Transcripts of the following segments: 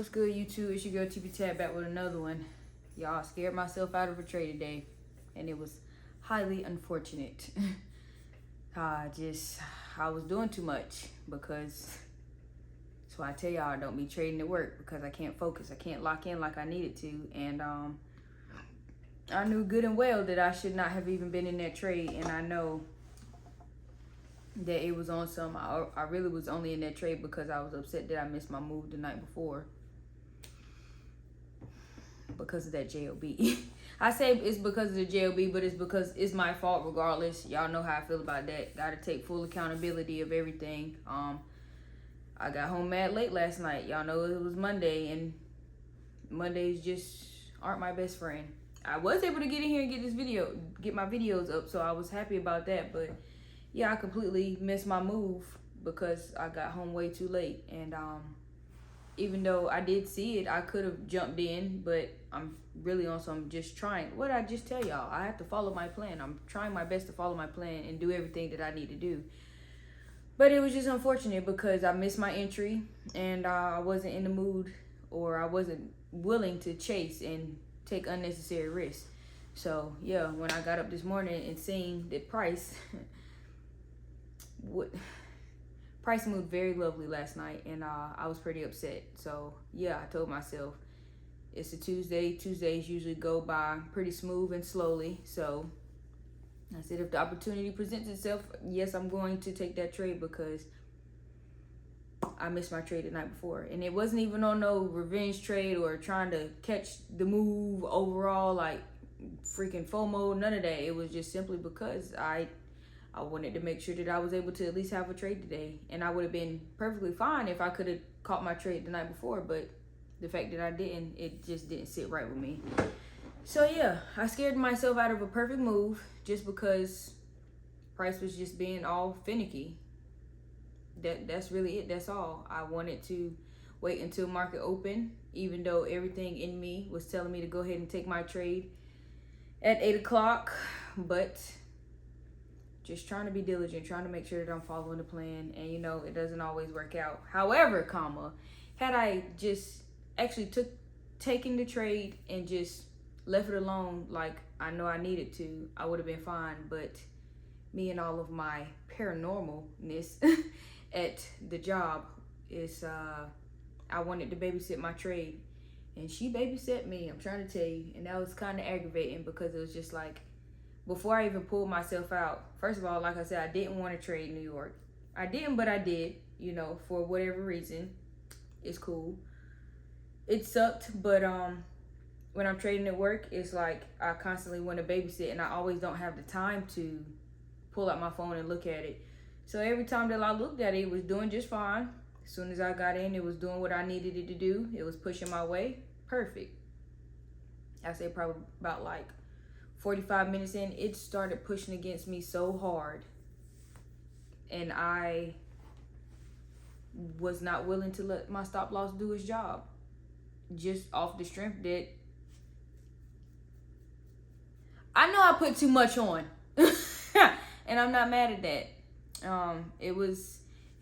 What's good, YouTube? It's your girl TP Tab back with another one. Y'all, scared myself out of a trade today, and it was highly unfortunate. I was doing too much because, so I tell y'all, I don't be trading at work because I can't focus. I can't lock in like I needed to, and I knew good and well that I should not have even been in that trade, and I know that it was on some. I really was only in that trade because I was upset that I missed my move the night before. Because of that JOB. I say it's because of the JOB, but it's because it's my fault regardless. Y'all know how I feel about that. Gotta take full accountability of everything. I got home mad late last night. Y'all know it was Monday, and Mondays just aren't my best friend. I was able to get in here and get my videos up, so I was happy about that. But yeah, I completely missed my move because I got home way too late. And even though I did see it, I could have jumped in, but I'm really on some just trying. What I just tell y'all, I have to follow my plan. I'm trying my best to follow my plan and do everything that I need to do. But it was just unfortunate because I missed my entry and I wasn't in the mood, or I wasn't willing to chase and take unnecessary risks. So yeah, when I got up this morning and seeing the price, price moved very lovely last night, and I was pretty upset. So yeah, I told myself it's a Tuesday. Tuesdays usually go by pretty smooth and slowly. So I said, if the opportunity presents itself, yes, I'm going to take that trade because I missed my trade the night before. And it wasn't even on no revenge trade or trying to catch the move overall, like freaking FOMO, none of that. It was just simply because I wanted to make sure that I was able to at least have a trade today. And I would have been perfectly fine if I could have caught my trade the night before. But the fact that I didn't, it just didn't sit right with me. So yeah, I scared myself out of a perfect move just because price was just being all finicky. That's really it. That's all. I wanted to wait until market open, even though everything in me was telling me to go ahead and take my trade at 8 o'clock. But just trying to be diligent, trying to make sure that I'm following the plan, and it doesn't always work out. However, had I just actually taken the trade and just left it alone like I know I needed to, I would have been fine. But me and all of my paranormalness at the job is I wanted to babysit my trade, and she babysat me, I'm trying to tell you, and that was kind of aggravating because it was just like, before I even pulled myself out, first of all, like I said, I didn't want to trade New York. I didn't, but I did, for whatever reason. It's cool. It sucked, but when I'm trading at work, it's like I constantly want to babysit, and I always don't have the time to pull out my phone and look at it. So every time that I looked at it, it was doing just fine. As soon as I got in, it was doing what I needed it to do. It was pushing my way. Perfect. I say probably about like 45 minutes in, it started pushing against me so hard, and I was not willing to let my stop loss do its job, just off the strength that I know I put too much on. And I'm not mad at that.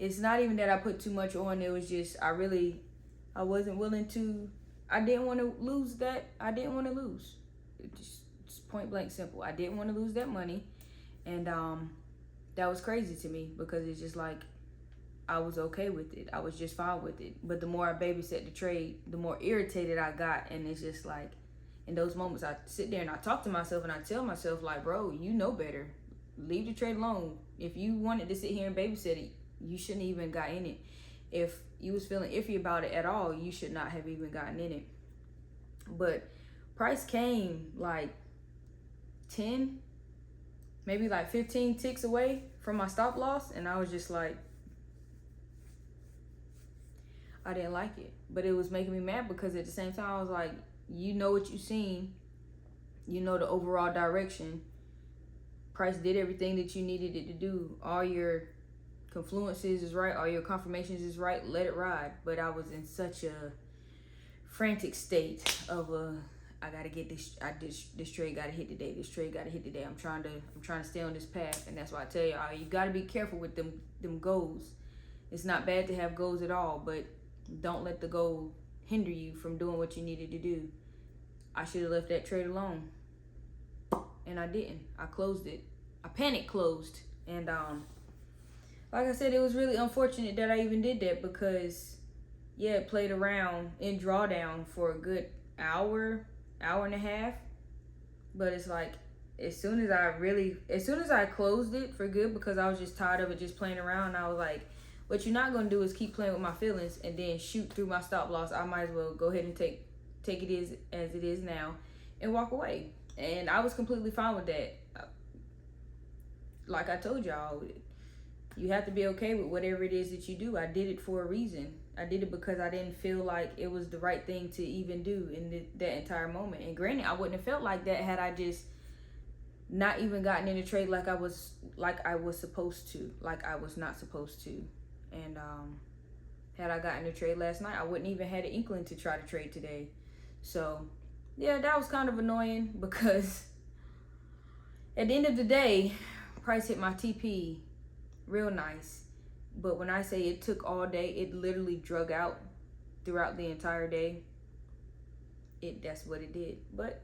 It's not even that I put too much on. It was just I wasn't willing to. I didn't want to lose that. I didn't want to lose. It's point blank simple. I didn't want to lose that money, and that was crazy to me because it's just like I was okay with it. I was just fine with it. But the more I babysat the trade, the more irritated I got, and it's just like in those moments I sit there and I talk to myself and I tell myself like, bro, you know better. Leave the trade alone. If you wanted to sit here and babysit it, you shouldn't even got in it. If you was feeling iffy about it at all, you should not have even gotten in it. But price came like 10, maybe like 15 ticks away from my stop loss, and I was just like, I didn't like it. But it was making me mad because at the same time I was like, you know what you seen, the overall direction. Price did everything that you needed it to do. All your confluences is right, all your confirmations is right, let it ride. But I was in such a frantic state of I gotta get this trade gotta hit today. This trade gotta hit today. I'm trying to stay on this path, and that's why I tell y'all, you gotta be careful with them goals. It's not bad to have goals at all, but don't let the goal hinder you from doing what you needed to do. I should have left that trade alone. And I didn't. I closed it. I panic closed. And like I said, it was really unfortunate that I even did that because yeah, it played around in drawdown for a good hour and a half. But it's like as soon as I closed it for good, because I was just tired of it just playing around, I was like, what you're not gonna do is keep playing with my feelings and then shoot through my stop loss. I might as well go ahead and take it as it is now and walk away. And I was completely fine with that. Like I told y'all, you have to be okay with whatever it is that you do. I did it for a reason. I did it because I didn't feel like it was the right thing to even do in that entire moment. And granted, I wouldn't have felt like that had I just not even gotten in a trade like I was supposed to, like I was not supposed to. And had I gotten a trade last night, I wouldn't even had an inkling to try to trade today. So yeah, that was kind of annoying because at the end of the day, price hit my TP real nice. But when I say it took all day, it literally drug out throughout the entire day. That's what it did. But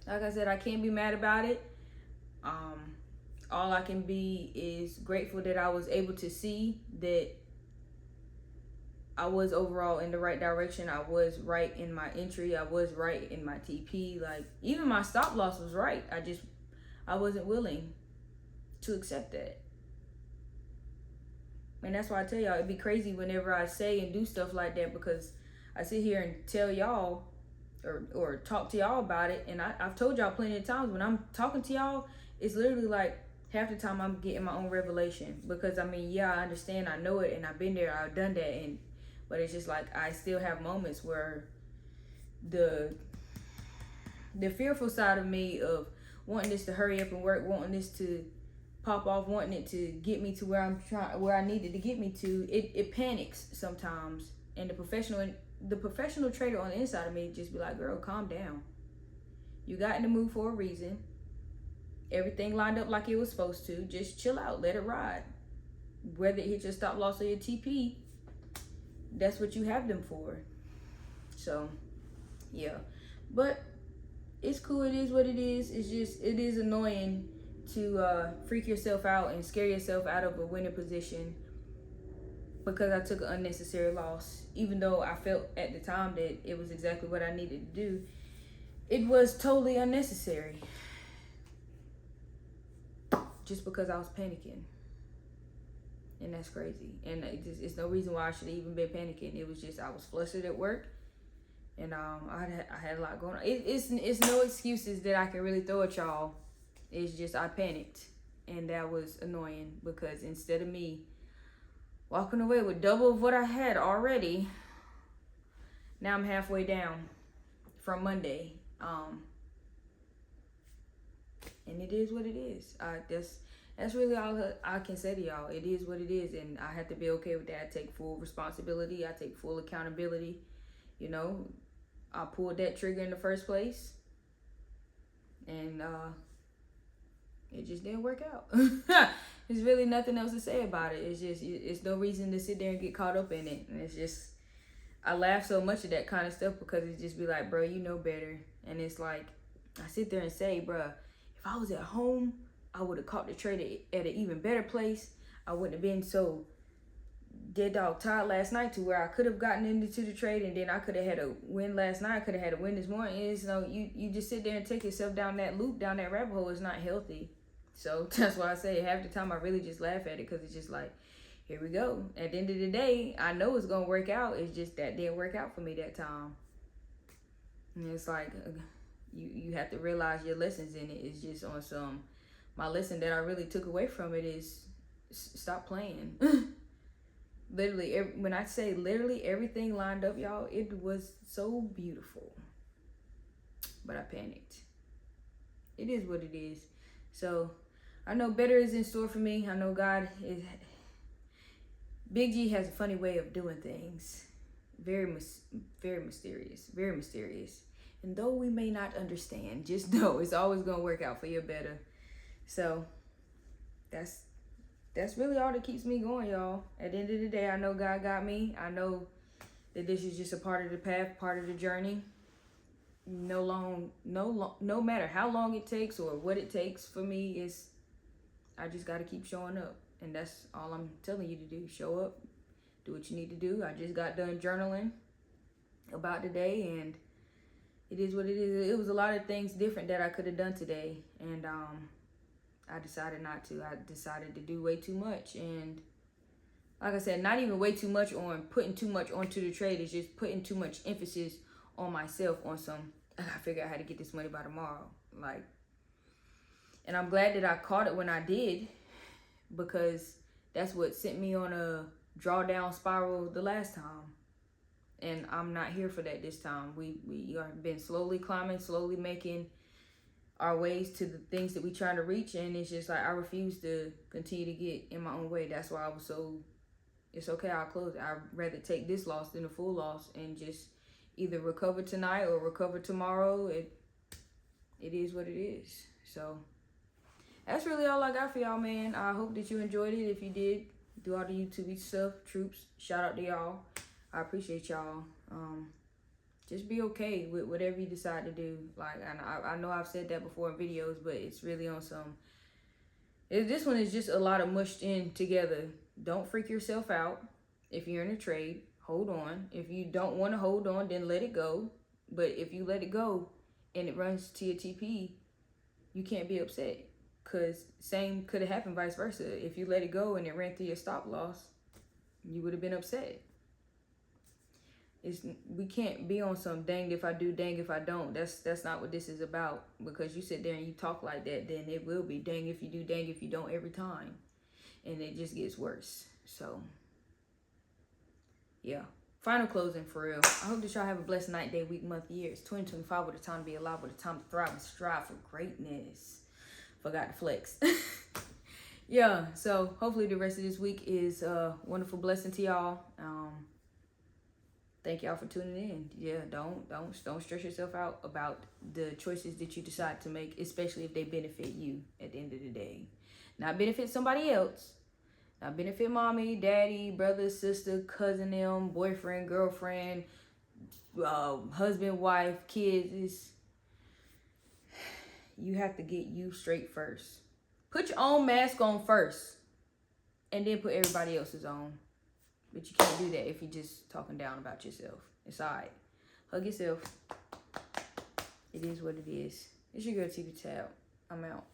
like I said, I can't be mad about it. All I can be is grateful that I was able to see that I was overall in the right direction. I was right in my entry. I was right in my TP. Like even my stop loss was right. I wasn't willing to accept that. And that's why I tell y'all, it'd be crazy whenever I say and do stuff like that, because I sit here and tell y'all or talk to y'all about it. And I've told y'all plenty of times when I'm talking to y'all, it's literally like half the time I'm getting my own revelation. Because I mean, yeah, I understand, I know it, and I've been there, I've done that, but it's just like I still have moments where the fearful side of me of wanting this to hurry up and work, wanting this to pop off, wanting it to get me to where I needed to get me to, it panics sometimes. And the professional trader on the inside of me just be like, girl, calm down. You got in the mood for a reason. Everything lined up like it was supposed to. Just chill out, let it ride. Whether it hit your stop loss or your TP, that's what you have them for. So yeah, but it's cool. It is what it is. It's just, it is annoying to freak yourself out and scare yourself out of a winning position because I took an unnecessary loss. Even though I felt at the time that it was exactly what I needed to do, it was totally unnecessary. Just because I was panicking. And that's crazy. And it's no reason why I should have even been panicking. It was just I was flustered at work. And I had a lot going on. It's no excuses that I can really throw at y'all. It's just I panicked. And that was annoying because instead of me walking away with double of what I had already, now I'm halfway down from Monday. And it is what it is. That's really all I can say to y'all. It is what it is, and I have to be okay with that. I take full responsibility. I take full accountability. You know, I pulled that trigger in the first place, and it just didn't work out. There's really nothing else to say about it. It's no reason to sit there and get caught up in it. And it's just, I laugh so much at that kind of stuff because it just be like, bro, you know better. And it's like, I sit there and say, bro, if I was at home, I would have caught the trade at an even better place. I wouldn't have been so dead dog tired last night to where I could have gotten into the trade, and then I could have had a win last night. I could have had a win this morning. It's, you just sit there and take yourself down that loop, down that rabbit hole. It's not healthy. So that's why I say half the time I really just laugh at it because it's just like, here we go. At the end of the day, I know it's going to work out. It's just that didn't work out for me that time. And it's like, you have to realize your lessons in it. It's just on some, my lesson that I really took away from it is stop playing. Literally, when I say literally everything lined up, y'all, it was so beautiful. But I panicked. It is what it is. So I know better is in store for me. I know God is, Big G has a funny way of doing things. Very mysterious. Very mysterious. And though we may not understand, just know it's always going to work out for your better. So that's really all that keeps me going, y'all. At the end of the day, I know God got me. I know that this is just a part of the path, part of the journey. No matter how long it takes or what it takes for me, is I just got to keep showing up. And that's all I'm telling you to do. Show up, do what you need to do. I just got done journaling about today, and it is what it is. It was a lot of things different that I could have done today, and I decided not to. I decided to do way too much, and like I said, not even way too much on putting too much onto the trade. It's just putting too much emphasis on myself, on some, I gotta figure out how to get this money by tomorrow. Like, and I'm glad that I caught it when I did, because that's what sent me on a drawdown spiral the last time. And I'm not here for that this time. We have been slowly climbing, slowly making our ways to the things that we trying to reach. And it's just like, I refuse to continue to get in my own way. That's why I was so, it's okay, I'll close it. I'd rather take this loss than a full loss and just either recover tonight or recover tomorrow. It is what it is. So that's really all I got for y'all, man. I hope that you enjoyed it. If you did, do all the YouTube stuff, troops, shout out to y'all. I appreciate y'all. Just be okay with whatever you decide to do. Like, and I know I've said that before in videos, but it's really on some, this one is just a lot of mushed in together. Don't freak yourself out. If you're in a trade, hold on. If you don't want to hold on, then let it go. But if you let it go and it runs to your TP, you can't be upset, because same could have happened vice versa. If you let it go and it ran through your stop loss, you would have been upset. We can't be on some dang if I do, dang if I don't. That's not what this is about. Because you sit there and you talk like that, then it will be dang if you do, dang if you don't every time. And it just gets worse. So, yeah. Final closing for real. I hope that y'all have a blessed night, day, week, month, year. It's 2025, with a time to be alive, with a time to thrive and strive for greatness. Forgot to flex. Yeah, so hopefully the rest of this week is a wonderful blessing to y'all. Thank y'all for tuning in. Yeah, don't stress yourself out about the choices that you decide to make, especially if they benefit you at the end of the day. Not benefit somebody else. Not benefit mommy, daddy, brother, sister, cousin, them, boyfriend, girlfriend, husband, wife, kids. You have to get you straight first. Put your own mask on first, and then put everybody else's on. But you can't do that if you're just talking down about yourself. It's all right. Hug yourself. It is what it is. It's your girl, TV Tab. I'm out.